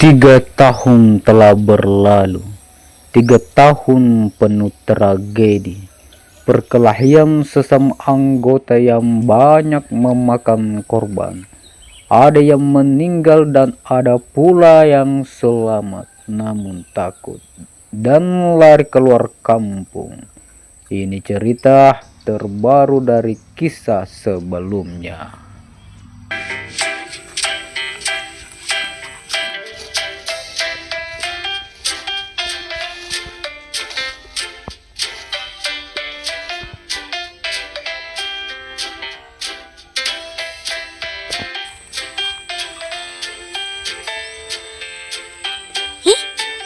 Tiga tahun telah berlalu, 3 tahun penuh tragedi, perkelahian sesama anggota yang banyak memakan korban. Ada yang meninggal dan ada pula yang selamat namun takut dan lari keluar kampung. Ini cerita terbaru dari kisah sebelumnya.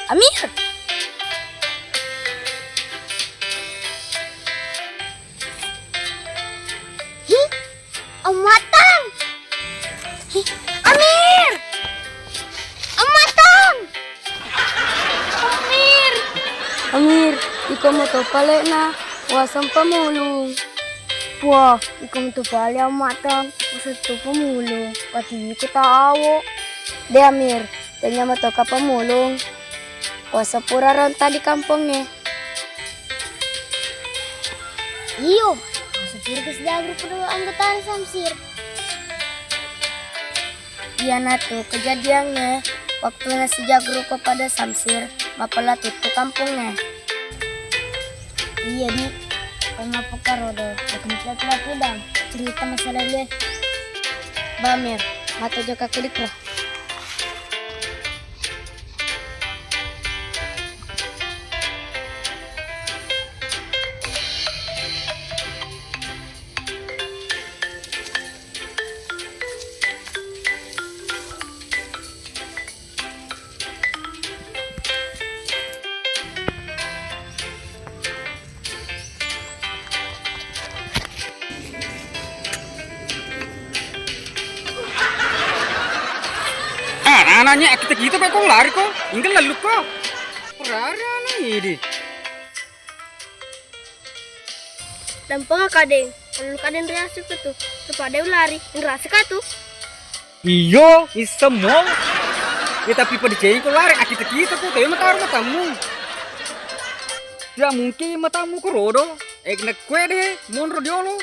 Amir, Om Matang. Amir, Om Matang. Amir, ikaw mo to pala na wasang pamulong. Wah, ikaw mo to pala Om Matang wasang to pamulong. Pati ko taawo. De Amir, tanya mo to ka pamulong. Kuasa pura ron tadi kampungnya. Iyo, sepura kesedah grup anggota Samsir. Iya tuh kejadiannya waktu sejak grup kepada Samsir, mapalah tutup kampungnya. Iya di, kenapa karodo? Bukan laki dong. Cerita masalah dia. Bamir, mata joka kelik lah. Anaknya kita kok lari kok, ingin lalu kok. Perara anak ini. Dampang kadeng, lalu kadeng reaksi ke tuh, kepada lari, ngerasa tuh. Iyo, semua. Ya tapi pada cewek kok lari, kita kok, tapi matamu. Tidak mungkin matamu kok rodo. Kena kue deh, monro diolo.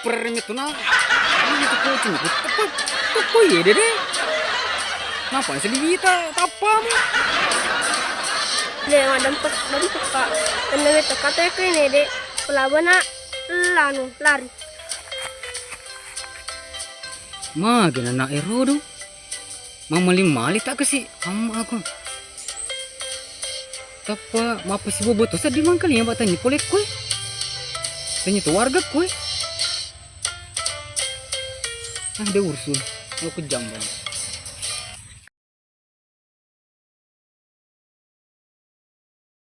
Peremnya tuh nah. Ini tuh kok cukup, tuh ya deh. Kenapa sedih kita? Tapam. Dia ngadam kak. Tenang itu kata ini dek. Pelabana lari. Makin anak erodo. Mama mali tak kasih ama aku. Tapa mapa si bobo tu sedih mangkali yang batanya polek kue. Tanya tu warga kue. Ada ursul. Aku kejam bang.